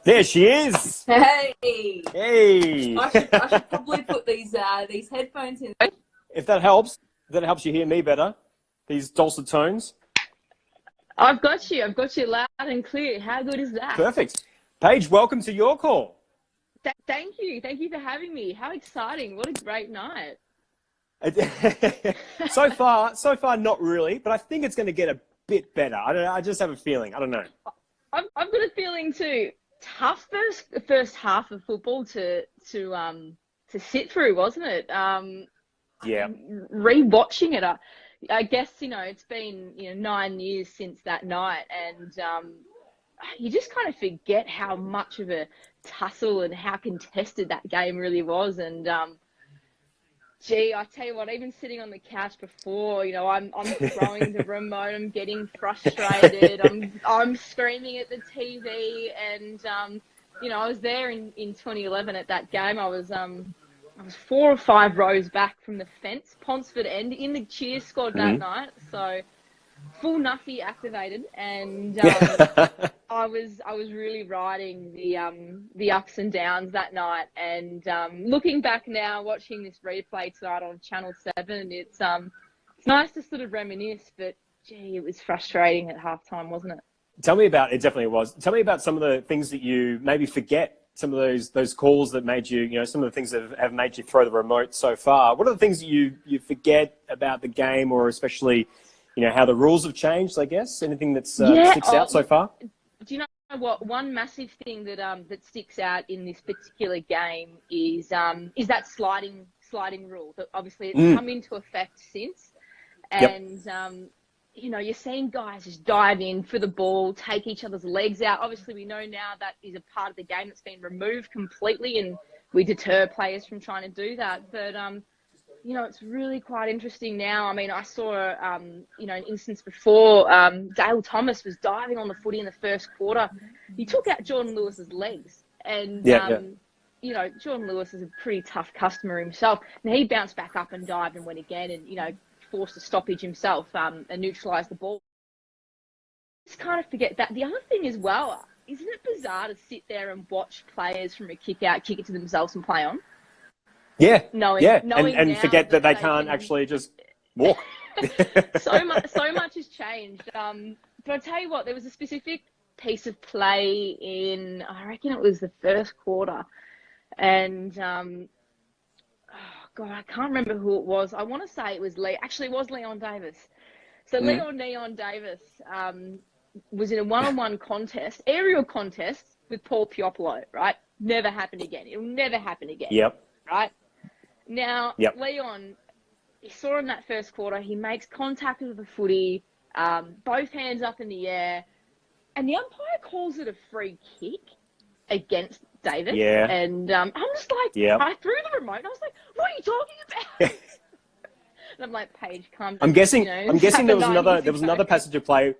There she is. Hey, Hey. I should probably put these headphones in. If that helps you hear me better, these dulcet tones. I've got you loud and clear. How good is that? Perfect. Paige, welcome to your call. Thank you for having me. How exciting. What a great night. So far, not really, but I think it's going to get a bit better. I just have a feeling. I don't know. I've got a feeling too. Tough first half of football to sit through, wasn't it? Yeah. Rewatching it, I guess it's been 9 years since that night, and you just kind of forget how much of a tussle and how contested that game really was. And gee, I tell you what, even sitting on the couch before, I'm throwing the remote, I'm getting frustrated, I'm screaming at the TV, and I was there in 2011 at that game. I was 4 or 5 rows back from the fence, Ponsford end, in the cheer squad that night. So full Nuffy activated, and I was really riding the ups and downs that night. And looking back now, watching this replay tonight on Channel 7, it's nice to sort of reminisce. But gee, it was frustrating at halftime, wasn't it? Tell me about it. Definitely was. Tell me about some of the things that you maybe forget. Some of those calls that made you, some of the things that have made you throw the remote so far. What are the things that you forget about the game, or especially, how the rules have changed, I guess? Anything that sticks out so far? Do you know what? One massive thing that that sticks out in this particular game is that sliding rule. That obviously it's come into effect since, and you're seeing guys just dive in for the ball, take each other's legs out. Obviously, we know now that is a part of the game that's been removed completely, and we deter players from trying to do that. But it's really quite interesting now. I mean, I saw, an instance before. Dale Thomas was diving on the footy in the first quarter. He took out Jordan Lewis's legs, and Jordan Lewis is a pretty tough customer himself, and he bounced back up and dived and went again, and forced a stoppage himself and neutralised the ball. Just kind of forget that. The other thing as well, isn't it bizarre to sit there and watch players from a kick out kick it to themselves and play on? Yeah, knowing and forget that they can't actually just walk. so much has changed. But I'll tell you what, there was a specific piece of play in, I reckon it was the first quarter, and God, I can't remember who it was. I want to say it was Actually, it was Leon Davis. So Leon Davis was in a one-on-one aerial contest with Paul Piopolo, right? Never happened again. It'll never happen again. Yep. Right? Now, Leon, he saw in that first quarter, he makes contact with the footy, both hands up in the air, and the umpire calls it a free kick against Davis. Yeah. And I'm just like, I threw the remote and I was like, what are you talking about? And I'm like, Paige, calm down. I'm guessing there was another passage of play.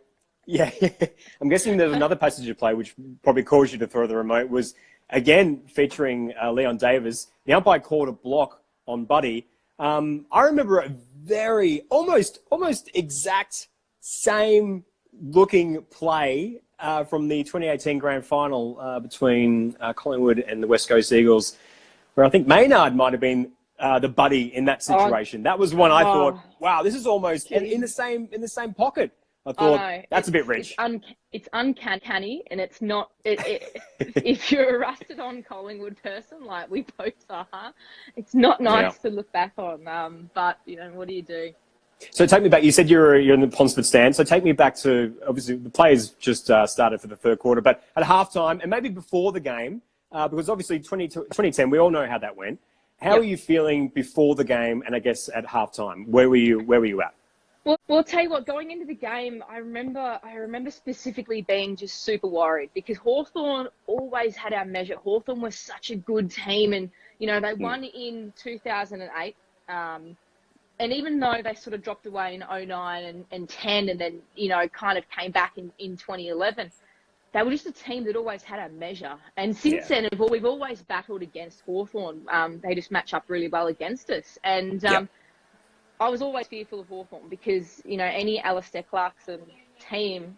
Yeah. I'm guessing there was another passage of play which probably caused you to throw the remote, was again featuring Leon Davis. The umpire called a block on Buddy. I remember a very almost exact same looking play from the 2018 grand final between Collingwood and the West Coast Eagles, where I think Maynard might have been the buddy in that situation. That was one I thought, wow, this is almost in the same pocket. I thought that's a bit rich. It's uncanny, and it's not. If you're a rusted on Collingwood person, like we both are, it's not nice to look back on. But what do you do? So take me back. You said you're in the Ponsford stand. So take me back to, obviously the players just started for the third quarter, but at halftime and maybe before the game, because obviously 2010, we all know how that went. How are you feeling before the game, and I guess at halftime? Where were you at? Well, I'll tell you what. Going into the game, I remember specifically being just super worried, because Hawthorn always had our measure. Hawthorn was such a good team, and they won in 2008. And even though they sort of dropped away in 2009 and 10, and then, kind of came back in 2011, they were just a team that always had a measure. And since then, we've always battled against Hawthorn. They just match up really well against us. And I was always fearful of Hawthorn because, any Alistair Clarkson team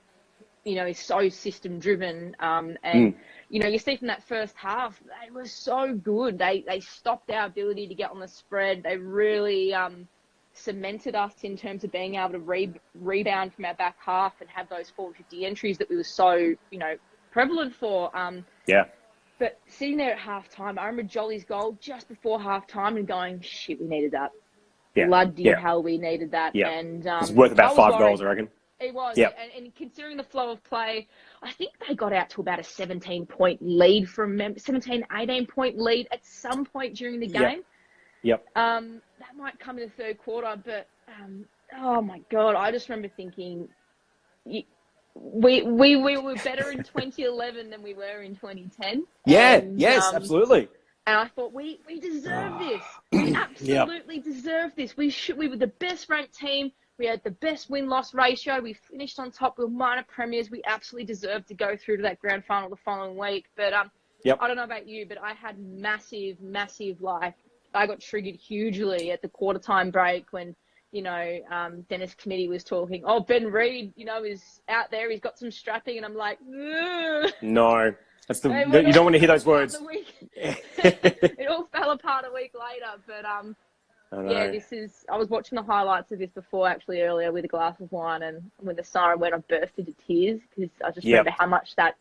is so system driven. And you see from that first half, they were so good. They stopped our ability to get on the spread. They really cemented us in terms of being able to rebound from our back half and have those 450 entries that we were so prevalent for. But sitting there at half time, I remember Jolly's goal just before half time and going, shit, we needed that. Bloody hell, we needed that. And it's worth about 5 goals, I reckon. It was. And considering the flow of play, I think they got out to about a 17-point lead 18-point lead at some point during the game. That might come in the third quarter, but oh my God, I just remember thinking we were better in 2011 than we were in 2010. Absolutely. And I thought we deserve this. We absolutely deserve this. We were the best ranked team. We had the best win-loss ratio. We finished on top. We were minor premiers. We absolutely deserved to go through to that grand final the following week. But I don't know about you, but I had massive, I got triggered hugely at the quarter time break when, Dennis Committee was talking. Oh, Ben Reid, is out there. He's got some strapping. And I'm like, ugh. No. You don't want to hear those words. It all fell apart a week later. But, I was watching the highlights of this before, actually, earlier with a glass of wine. And when the siren went, I burst into tears because I just remember how much that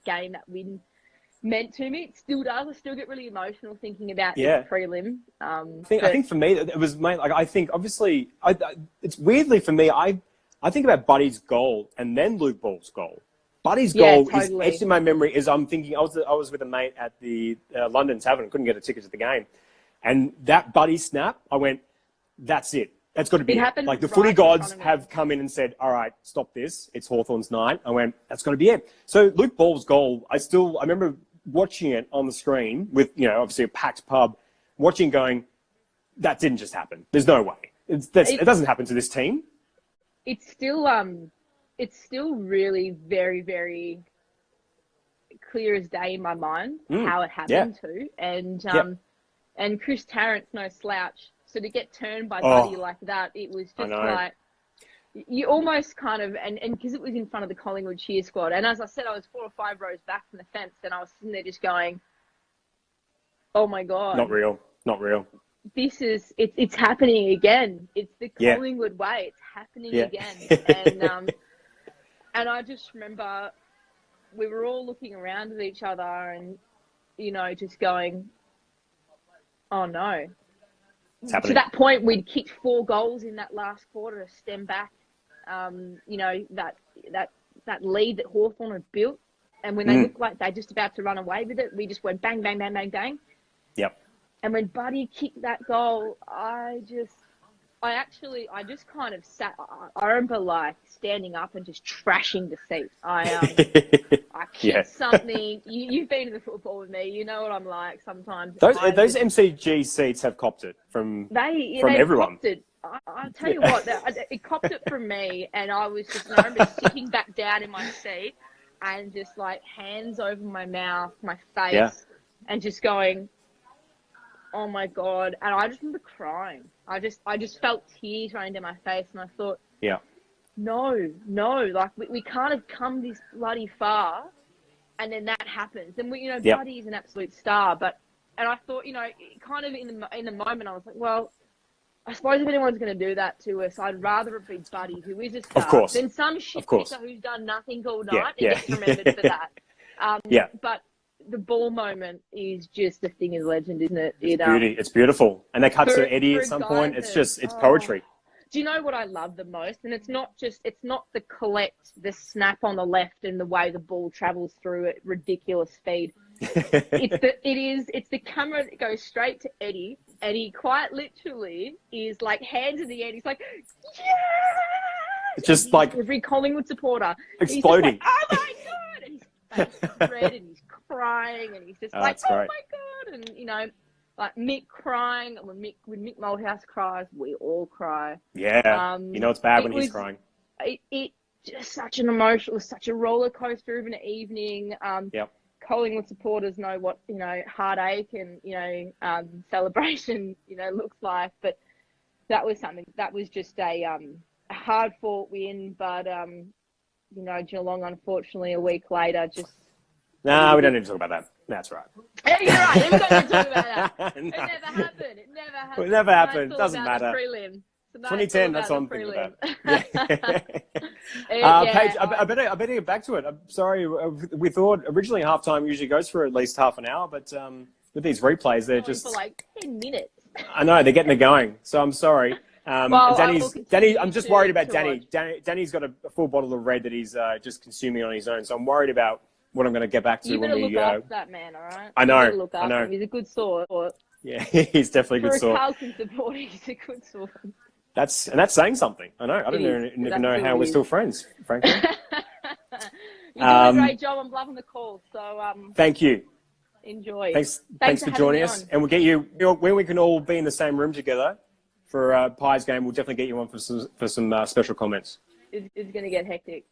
game, that win, meant to me. It still does. I still get really emotional thinking about the prelim. I think for me, it was I think obviously, it's weirdly for me, I think about Buddy's goal and then Luke Ball's goal. Buddy's goal is etched in my memory. I'm thinking I was with a mate at the London Tavern, couldn't get a ticket to the game, and that Buddy snap, I went, that's it. That's got to be it. Like the footy gods have come in and said, all right, stop this. It's Hawthorn's night. I went, that's got to be it. So Luke Ball's goal, I remember watching it on the screen with, obviously a packed pub, watching going, that didn't just happen. There's no way. It doesn't happen to this team. It's still really very, very clear as day in my mind how it happened too. And Chris Tarrant's no slouch. So to get turned by Buddy like that, it was just like, you almost kind of, and because it was in front of the Collingwood cheer squad. And as I said, I was 4 or 5 rows back from the fence and I was sitting there just going, oh my God. Not real. It's happening again. It's the Collingwood way. It's happening again. And I just remember we were all looking around at each other and, just going, oh no. To that point, we'd kicked 4 goals in that last quarter to stem back, that lead that Hawthorn had built. And when they looked like they're just about to run away with it, we just went bang, bang, bang, bang, bang. Yep. And when Buddy kicked that goal, I just kind of sat. I remember standing up and just trashing the seat. I kicked something. You've been in the football with me. You know what I'm like sometimes. Those MCG seats have copped it from everyone. Copped it. I'll tell you what, it copped it from me, and I remember sitting back down in my seat and just hands over my mouth, my face, and just going, oh my God. And I just remember crying. I just felt tears running down my face and I thought, no, we can't have come this bloody far and then that happens. And Buddy is an absolute star, and I thought, kind of in the moment I was like, well, I suppose if anyone's going to do that to us, I'd rather it be Buddy, who is a star, than some shit kicker who's done nothing all night and gets remembered for that. But the ball moment is just a thing of legend, isn't it? It's beautiful. And they cut to Eddie at some point. It's poetry. Do you know what I love the most? And it's not the snap on the left and the way the ball travels through at ridiculous speed. It's the camera that goes straight to Eddie, and he quite literally is hands in the air. He's like, yeah! It's just like every Collingwood supporter exploding. He's just oh my God! And his face is red and he's crying and he's just oh my God! And Mick crying. When Mick Malthouse cries, we all cry. Yeah, it's bad when he's crying. It just such an emotional, such a roller coaster of an evening. Collingwood supporters know what heartache and celebration looks like, but that was something that was just a hard fought win. But Geelong, unfortunately, a week later, just... No, we don't need to talk about that. That's right. Yeah, you're right. We don't need to talk about that. It never happened. It never happened. It never happened. It's all Doesn't about matter. the prelim. 2010, that's what I'm thinking about. Yeah. Paige, I better get back to it. I'm sorry. We thought originally halftime usually goes for at least half an hour, but with these replays, they're just... for like 10 minutes. I know, they're getting it going. So I'm sorry. Well, Danny, I'm just worried about to Danny. Danny's got a full bottle of red that he's just consuming on his own. So I'm worried about what I'm going to get back to You when better we... look after that man, all right? I know, You better look I after know. him. He's a good sort. Yeah, he's definitely a For good a sort. Carlton supporter, he's a good sort. That's saying something. I know. I don't even know how we're still friends, frankly. You're doing a great job on bluffing the call. So thank you. Enjoy. Thanks for joining us, and we'll get you when we can all be in the same room together for Pies game. We'll definitely get you on for some special comments. It's going to get hectic.